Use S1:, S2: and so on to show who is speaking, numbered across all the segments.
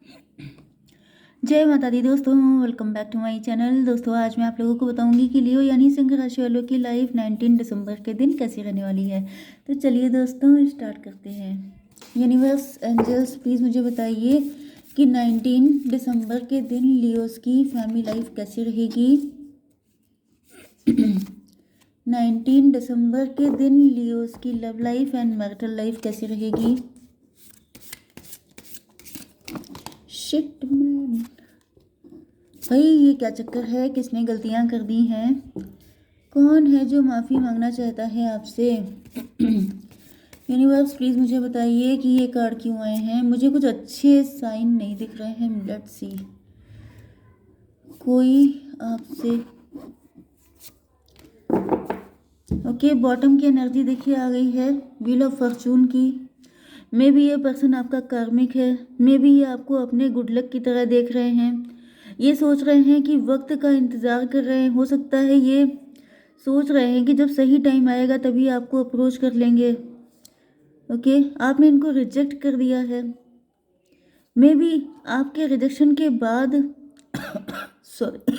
S1: जय माता दी दोस्तों, welcome back to my channel. दोस्तों आज मैं आप लोगों को बताऊंगी कि लियो यानी सिंह राशि वालों की लाइफ 19 दिसंबर के दिन कैसी रहने वाली है। तो चलिए दोस्तों स्टार्ट करते हैं। यूनिवर्स एंजल्स प्लीज़ मुझे बताइए कि 19 दिसंबर के दिन लियोस की फैमिली लाइफ कैसी रहेगी। 19 दिसंबर के दिन लियोस की love life and marital life कैसी रहेगी। शिट मैन, भाई ये क्या चक्कर है, किसने गलतियां कर दी हैं, कौन है जो माफ़ी मांगना चाहता है आपसे। यूनिवर्स प्लीज़ मुझे बताइए कि ये कार्ड क्यों आए हैं। मुझे कुछ अच्छे साइन नहीं दिख रहे हैं। लेट्स सी, कोई आपसे ओके बॉटम की एनर्जी देखिए आ गई है, व्हील ऑफ फॉर्चून की। मे बी ये पर्सन आपका कार्मिक है, मे बी ये आपको अपने गुड लक की तरह देख रहे हैं। ये सोच रहे हैं कि वक्त का इंतज़ार कर रहे हैं। हो सकता है ये सोच रहे हैं कि जब सही टाइम आएगा तभी आपको अप्रोच कर लेंगे। ओके आपने इनको रिजेक्ट कर दिया है। मे बी आपके रिजेक्शन के बाद सॉरी,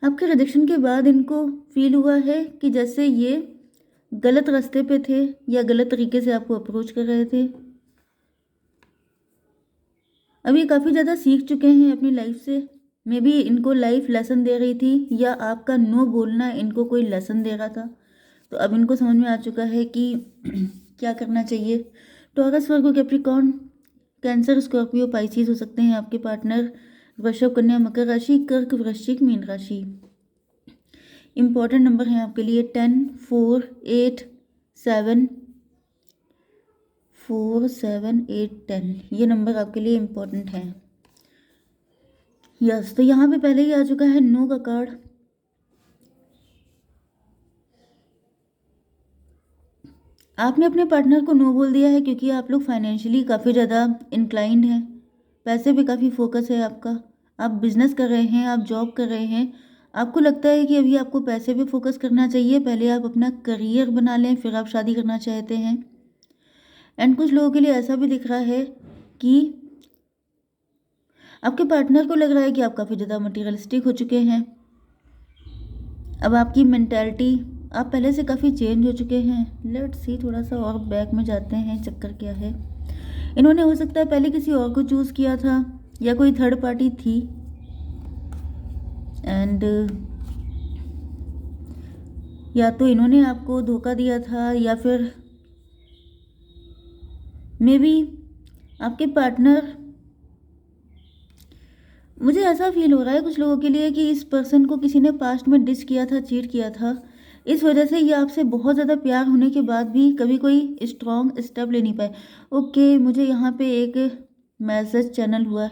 S1: आपके रिजेक्शन के बाद इनको फील हुआ है कि जैसे ये गलत रास्ते पे थे या गलत तरीके से आपको अप्रोच कर रहे थे। अब ये काफ़ी ज़्यादा सीख चुके हैं अपनी लाइफ से। मे बी इनको लाइफ लेसन दे रही थी या आपका नो बोलना इनको कोई लेसन दे रहा था। तो अब इनको समझ में आ चुका है कि क्या करना चाहिए। टॉरस, वर्गो, कैप्रिकॉर्न, कैंसर, स्कॉर्पियो, पाइसिस हो सकते हैं आपके पार्टनर। वृषभ, कन्या, मकर राशि, कर्क, वृश्चिक, मीन राशि। इंपॉर्टेंट नंबर हैं आपके लिए 10, 4, 8, 7, 4, 7, 8, 10। ये नंबर आपके लिए इम्पोर्टेंट हैं। यस, तो यहाँ पे पहले ही आ चुका है नो का कार्ड। आपने अपने पार्टनर को नो बोल दिया है क्योंकि आप लोग फाइनेंशियली काफ़ी ज़्यादा इंक्लाइंड हैं। पैसे पे काफ़ी फोकस है आपका। आप बिजनेस कर रहे हैं, आप जॉब कर रहे हैं। आपको लगता है कि अभी आपको पैसे पे फोकस करना चाहिए, पहले आप अपना करियर बना लें फिर आप शादी करना चाहते हैं। एंड कुछ लोगों के लिए ऐसा भी दिख रहा है कि आपके पार्टनर को लग रहा है कि आप काफ़ी ज़्यादा मटीरियलिस्टिक हो चुके हैं। अब आपकी मेंटालिटी, आप पहले से काफ़ी चेंज हो चुके हैं। लेट्स सी, थोड़ा सा और बैक में जाते हैं, चक्कर क्या है। इन्होंने हो सकता है पहले किसी और को चूज़ किया था या कोई थर्ड पार्टी थी। एंड या तो इन्होंने आपको धोखा दिया था या फिर मे बी आपके पार्टनर, मुझे ऐसा फील हो रहा है कुछ लोगों के लिए कि इस पर्सन को किसी ने पास्ट में डिस किया था, चीट किया था। इस वजह से ये आपसे बहुत ज़्यादा प्यार होने के बाद भी कभी कोई स्ट्रॉन्ग स्टेप ले नहीं पाए। ओके, मुझे यहाँ पे एक मैसेज चैनल हुआ,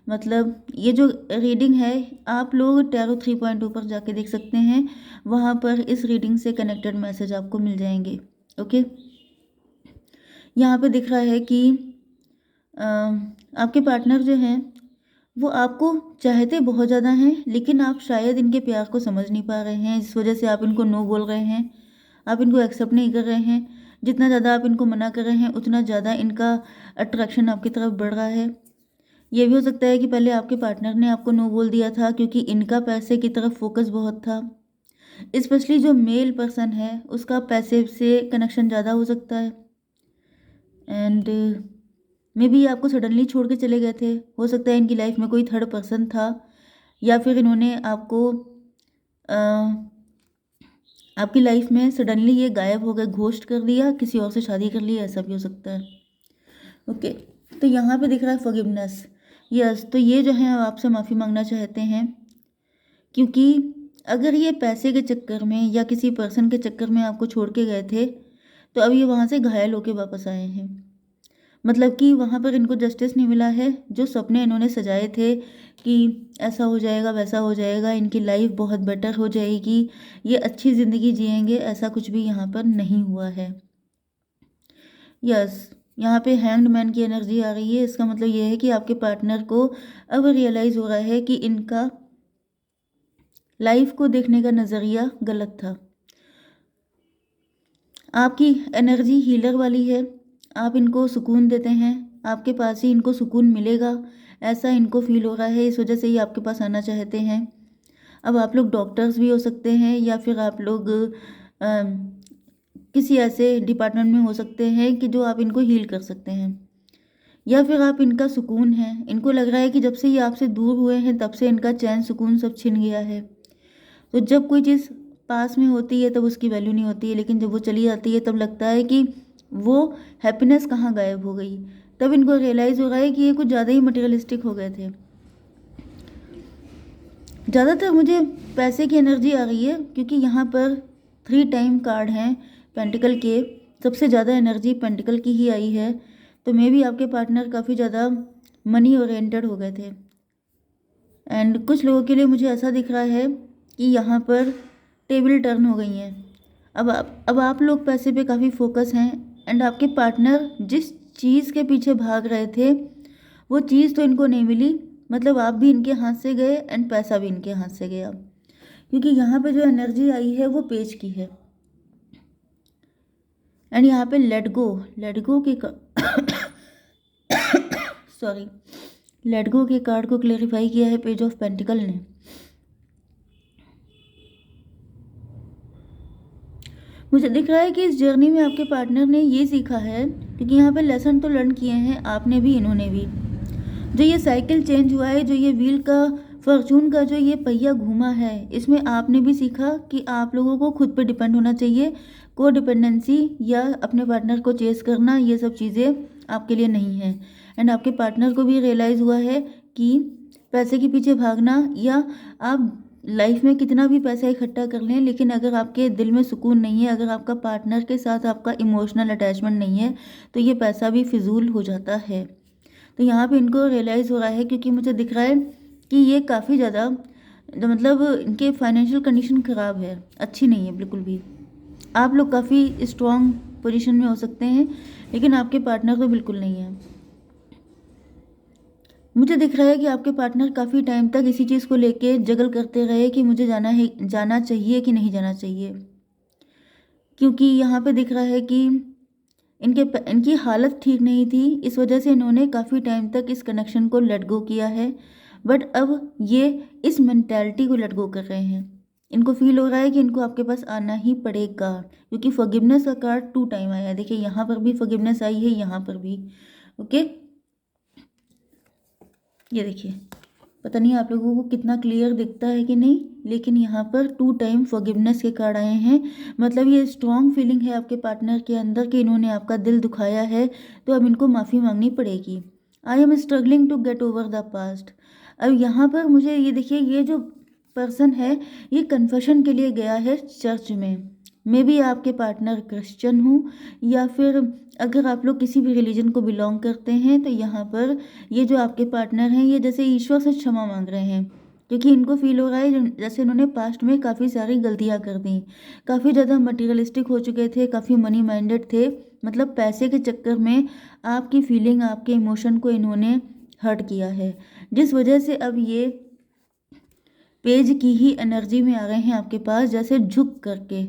S1: मतलब ये जो रीडिंग है आप लोग टैरो 3.2 पर जाके देख सकते हैं। वहाँ पर इस रीडिंग से कनेक्टेड मैसेज आपको मिल जाएंगे। ओके, यहाँ पे दिख रहा है कि आपके पार्टनर जो हैं वो आपको चाहते बहुत ज़्यादा हैं, लेकिन आप शायद इनके प्यार को समझ नहीं पा रहे हैं। इस वजह से आप इनको नो बोल रहे हैं, आप इनको एक्सेप्ट नहीं कर रहे हैं। जितना ज़्यादा आप इनको मना कर रहे हैं उतना ज़्यादा इनका अट्रैक्शन आपकी तरफ बढ़ रहा है। ये भी हो सकता है कि पहले आपके पार्टनर ने आपको नो बोल दिया था क्योंकि इनका पैसे की तरफ फोकस बहुत था। स्पेशली जो मेल पर्सन है उसका पैसे से कनेक्शन ज़्यादा हो सकता है। एंड मे बी आपको सडनली छोड़ के चले गए थे। हो सकता है इनकी लाइफ में कोई थर्ड पर्सन था या फिर इन्होंने आपको आपकी लाइफ में सडनली ये गायब हो गए, घोस्ट कर दिया, किसी और से शादी कर ली, ऐसा भी हो सकता है। ओके, तो यहाँ पे दिख रहा है फॉरगिवनेस। यस, तो ये जो है आपसे माफ़ी मांगना चाहते हैं क्योंकि अगर ये पैसे के चक्कर में या किसी पर्सन के चक्कर में आपको छोड़ के गए थे तो अब ये वहाँ से घायल होके वापस आए हैं। मतलब कि वहाँ पर इनको जस्टिस नहीं मिला है। जो सपने इन्होंने सजाए थे कि ऐसा हो जाएगा वैसा हो जाएगा, इनकी लाइफ बहुत बेटर हो जाएगी, ये अच्छी ज़िंदगी जिएंगे, ऐसा कुछ भी यहाँ पर नहीं हुआ है। यस, यहाँ पे हैंग्ड मैन की एनर्जी आ रही है। इसका मतलब ये है कि आपके पार्टनर को अब रियलाइज़ हो रहा है कि इनका लाइफ को देखने का नज़रिया गलत था। आपकी एनर्जी हीलर वाली है, आप इनको सुकून देते हैं, आपके पास ही इनको सुकून मिलेगा, ऐसा इनको फील हो रहा है, इस वजह से ये आपके पास आना चाहते हैं। अब आप लोग डॉक्टर्स भी हो सकते हैं या फिर आप लोग किसी ऐसे डिपार्टमेंट में हो सकते हैं कि जो आप इनको हील कर सकते हैं, या फिर आप इनका सुकून है। इनको लग रहा है कि जब से ये आपसे दूर हुए हैं तब से इनका चैन सुकून सब छिन गया है। तो जब कोई चीज़ पास में होती है तब उसकी वैल्यू नहीं होती है, लेकिन जब वो चली जाती है तब लगता है कि वो हैप्पीनेस कहाँ गायब हो गई। तब इनको रियलाइज़ हो रहा है कि ये कुछ ज़्यादा ही मटेरियलिस्टिक हो गए थे। ज़्यादातर मुझे पैसे की एनर्जी आ रही है क्योंकि यहाँ पर 3 टाइम कार्ड हैं पेंटिकल के, सबसे ज़्यादा एनर्जी पेंटिकल की ही आई है। तो मे भी आपके पार्टनर काफ़ी ज़्यादा मनी ओरिएंटेड हो गए थे। एंड कुछ लोगों के लिए मुझे ऐसा दिख रहा है कि यहाँ पर टेबल टर्न हो गई हैं। अब आप लोग पैसे पे काफ़ी फोकस हैं एंड आपके पार्टनर जिस चीज़ के पीछे भाग रहे थे वो चीज़ तो इनको नहीं मिली, मतलब आप भी इनके हाथ से गए एंड पैसा भी इनके हाथ से गया, क्योंकि यहाँ पे जो एनर्जी आई है वो पेज की है। एंड यहाँ पे लेट गो के सॉरी लेट गो के कार्ड को क्लेरिफाई किया है पेज ऑफ पेंटिकल ने। मुझे दिख रहा है कि इस जर्नी में आपके पार्टनर ने ये सीखा है, क्योंकि यहाँ पे लेसन तो लर्न किए हैं आपने भी इन्होंने भी। जो ये साइकिल चेंज हुआ है, जो ये व्हील का फॉर्चून का जो ये पहिया घूमा है, इसमें आपने भी सीखा कि आप लोगों को खुद पे डिपेंड होना चाहिए। को डिपेंडेंसी या अपने पार्टनर को चेस करना, ये सब चीज़ें आपके लिए नहीं है। एंड आपके पार्टनर को भी रियलाइज़ हुआ है कि पैसे के पीछे भागना, या आप लाइफ में कितना भी पैसा इकट्ठा कर लें, लेकिन अगर आपके दिल में सुकून नहीं है, अगर आपका पार्टनर के साथ आपका इमोशनल अटैचमेंट नहीं है, तो ये पैसा भी फिजूल हो जाता है। तो यहाँ पे इनको रियलाइज़ हो रहा है, क्योंकि मुझे दिख रहा है कि ये काफ़ी ज़्यादा मतलब इनके फाइनेंशियल कंडीशन ख़राब है, अच्छी नहीं है बिल्कुल भी। आप लोग काफ़ी स्ट्रॉन्ग पोजीशन में हो सकते हैं, लेकिन आपके पार्टनर तो बिल्कुल नहीं है। मुझे दिख रहा है कि आपके पार्टनर काफ़ी टाइम तक इसी चीज़ को लेके जगल करते रहे कि मुझे जाना चाहिए कि नहीं जाना चाहिए, क्योंकि यहाँ पे दिख रहा है कि इनकी हालत ठीक नहीं थी, इस वजह से इन्होंने काफ़ी टाइम तक इस कनेक्शन को लेट गो किया है। बट अब ये इस मेंटालिटी को लेट गो कर रहे हैं। इनको फील हो रहा है कि इनको आपके पास आना ही पड़ेगा, क्योंकि फॉरगिवनेस का कार्ड 2 टाइम आया है। देखिए यहाँ पर भी फॉरगिवनेस आई है, यहाँ पर भी। ओके, ये देखिए, पता नहीं आप लोगों को कितना क्लियर दिखता है कि नहीं, लेकिन यहाँ पर 2 टाइम फॉरगिवनेस के कार्ड आए हैं। मतलब ये स्ट्रॉन्ग फीलिंग है आपके पार्टनर के अंदर कि इन्होंने आपका दिल दुखाया है, तो अब इनको माफ़ी मांगनी पड़ेगी। I am struggling to get over the past. अब यहाँ पर मुझे ये देखिए, ये जो पर्सन है ये कन्फेशन के लिए गया है चर्च में। मे बी आपके पार्टनर क्रिश्चियन हो, या फिर अगर आप लोग किसी भी रिलीजन को बिलोंग करते हैं, तो यहाँ पर ये जो आपके पार्टनर हैं ये जैसे ईश्वर से क्षमा मांग रहे हैं, क्योंकि इनको फील हो रहा है जैसे इन्होंने पास्ट में काफ़ी सारी गलतियाँ कर दी, काफ़ी ज़्यादा मटीरियलिस्टिक हो चुके थे, काफ़ी मनी माइंडेड थे। मतलब पैसे के चक्कर में आपकी फीलिंग, आपके इमोशन को इन्होंने हर्ट किया है, जिस वजह से अब ये पेज की ही एनर्जी में आ गए हैं आपके पास, जैसे झुक करके।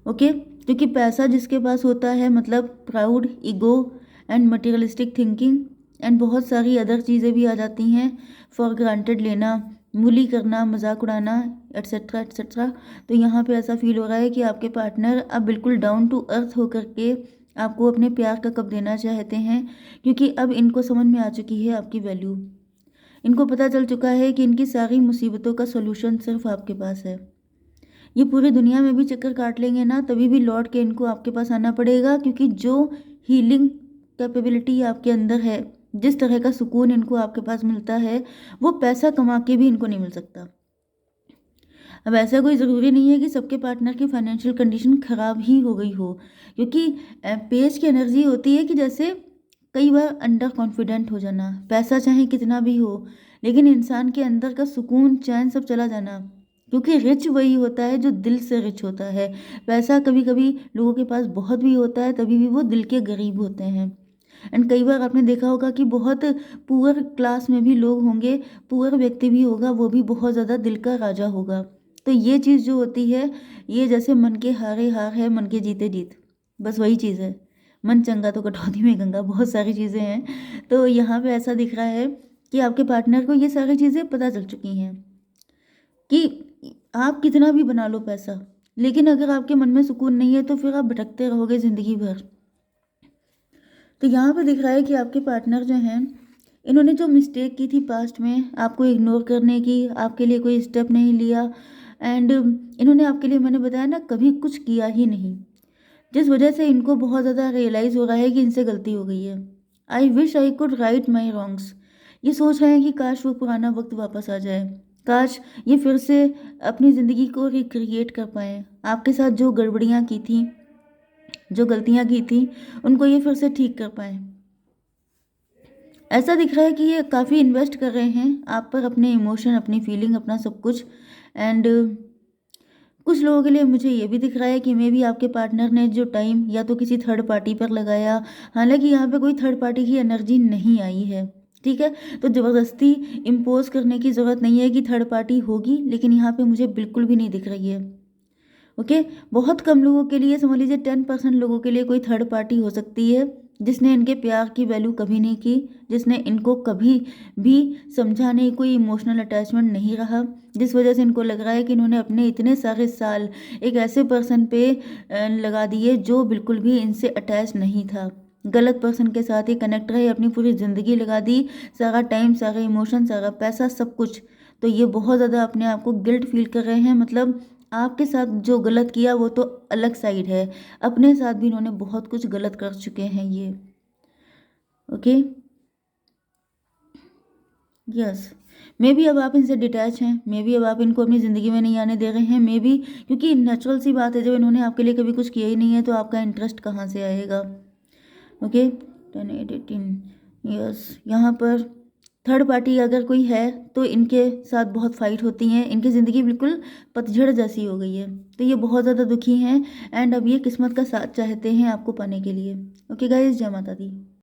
S1: ओके, क्योंकि पैसा जिसके पास होता है, मतलब proud, ego and materialistic thinking and बहुत सारी अदर चीज़ें भी आ जाती हैं, फॉर ग्रांटेड लेना, मूली करना, मजाक उड़ाना, एट्सेट्रा एट्सेट्रा। तो यहाँ पे ऐसा फील हो रहा है कि आपके पार्टनर अब बिल्कुल डाउन टू अर्थ होकर के आपको अपने प्यार का कप देना चाहते हैं, क्योंकि अब इनको समझ में आ चुकी है आपकी वैल्यू। इनको पता चल चुका है कि इनकी सारी मुसीबतों का सोल्यूशन सिर्फ आपके पास है। ये पूरी दुनिया में भी चक्कर काट लेंगे ना, तभी भी लौट के इनको आपके पास आना पड़ेगा, क्योंकि जो हीलिंग कैपेबिलिटी आपके अंदर है, जिस तरह का सुकून इनको आपके पास मिलता है, वो पैसा कमा के भी इनको नहीं मिल सकता। अब ऐसा कोई ज़रूरी नहीं है कि सबके पार्टनर की फाइनेंशियल कंडीशन ख़राब ही हो गई हो, क्योंकि पेज की एनर्जी होती है कि जैसे कई बार अंडर कॉन्फिडेंट हो जाना, पैसा चाहे कितना भी हो, लेकिन इंसान के अंदर का सुकून, चैन सब चला जाना। क्योंकि रिच वही होता है जो दिल से रिच होता है। पैसा कभी कभी लोगों के पास बहुत भी होता है, तभी भी वो दिल के गरीब होते हैं। एंड कई बार आपने देखा होगा कि बहुत पुअर क्लास में भी लोग होंगे, पुअर व्यक्ति भी होगा, वो भी बहुत ज़्यादा दिल का राजा होगा। तो ये चीज़ जो होती है, ये जैसे मन के हारे हार है, मन के जीते जीत, बस वही चीज़ है। मन चंगा तो कटौती में गंगा, बहुत सारी चीज़ें हैं। तो यहाँ पे ऐसा दिख रहा है कि आपके पार्टनर को ये सारी चीज़ें पता चल चुकी हैं कि आप कितना भी बना लो पैसा, लेकिन अगर आपके मन में सुकून नहीं है तो फिर आप भटकते रहोगे ज़िंदगी भर। तो यहाँ पे दिख रहा है कि आपके पार्टनर जो हैं, इन्होंने जो मिस्टेक की थी पास्ट में, आपको इग्नोर करने की, आपके लिए कोई स्टेप नहीं लिया, एंड इन्होंने आपके लिए, मैंने बताया ना, कभी कुछ किया ही नहीं, जिस वजह से इनको बहुत ज़्यादा रियलाइज़ हो रहा है कि इनसे गलती हो गई है। I wish I could write my wrongs. ये सोच रहे हैं कि काश वो पुराना वक्त वापस आ जाए, काश ये फिर से अपनी ज़िंदगी को रिक्रिएट कर पाएँ। आपके साथ जो गड़बड़ियाँ की थी, जो गलतियाँ की थी, उनको ये फिर से ठीक कर पाएँ। ऐसा दिख रहा है कि ये काफ़ी इन्वेस्ट कर रहे हैं आप पर, अपने इमोशन, अपनी फीलिंग, अपना सब कुछ। एंड कुछ लोगों के लिए मुझे ये भी दिख रहा है कि मे बी आपके पार्टनर ने जो टाइम या तो किसी थर्ड पार्टी पर लगाया, हालांकि यहाँ पे कोई थर्ड पार्टी की एनर्जी नहीं आई है, ठीक है। तो ज़बरदस्ती इम्पोज करने की ज़रूरत नहीं है कि थर्ड पार्टी होगी, लेकिन यहाँ पे मुझे बिल्कुल भी नहीं दिख रही है। ओके, बहुत कम लोगों के लिए, समझ लीजिए 10% लोगों के लिए कोई थर्ड पार्टी हो सकती है जिसने इनके प्यार की वैल्यू कभी नहीं की, जिसने इनको कभी भी समझा नहीं, कोई इमोशनल अटैचमेंट नहीं रहा, जिस वजह से इनको लग रहा है कि इन्होंने अपने इतने सारे साल एक ऐसे पर्सन पे लगा दिए जो बिल्कुल भी इनसे अटैच नहीं था। गलत पर्सन के साथ ही कनेक्ट रहे, अपनी पूरी ज़िंदगी लगा दी, सारा टाइम, सारे इमोशन, सारा पैसा, सब कुछ। तो ये बहुत ज़्यादा अपने आप को गिल्ट फील कर रहे हैं, मतलब आपके साथ जो गलत किया वो तो अलग साइड है, अपने साथ भी इन्होंने बहुत कुछ गलत कर चुके हैं ये। ओके, यस, मे बी अब आप इनसे डिटैच हैं, मे बी अब आप इनको अपनी ज़िंदगी में नहीं आने दे रहे हैं, मे बी, क्योंकि नेचुरल सी बात है, जब इन्होंने आपके लिए कभी कुछ किया ही नहीं है तो आपका इंटरेस्ट कहाँ से आएगा। ओके, 10, 8, 18, यस, यहाँ पर थर्ड पार्टी अगर कोई है तो इनके साथ बहुत फाइट होती हैं, इनकी ज़िंदगी बिल्कुल पतझड़ जैसी हो गई है, तो ये बहुत ज़्यादा दुखी हैं। एंड अब ये किस्मत का साथ चाहते हैं आपको पाने के लिए। ओके गाइस, जय माता दी।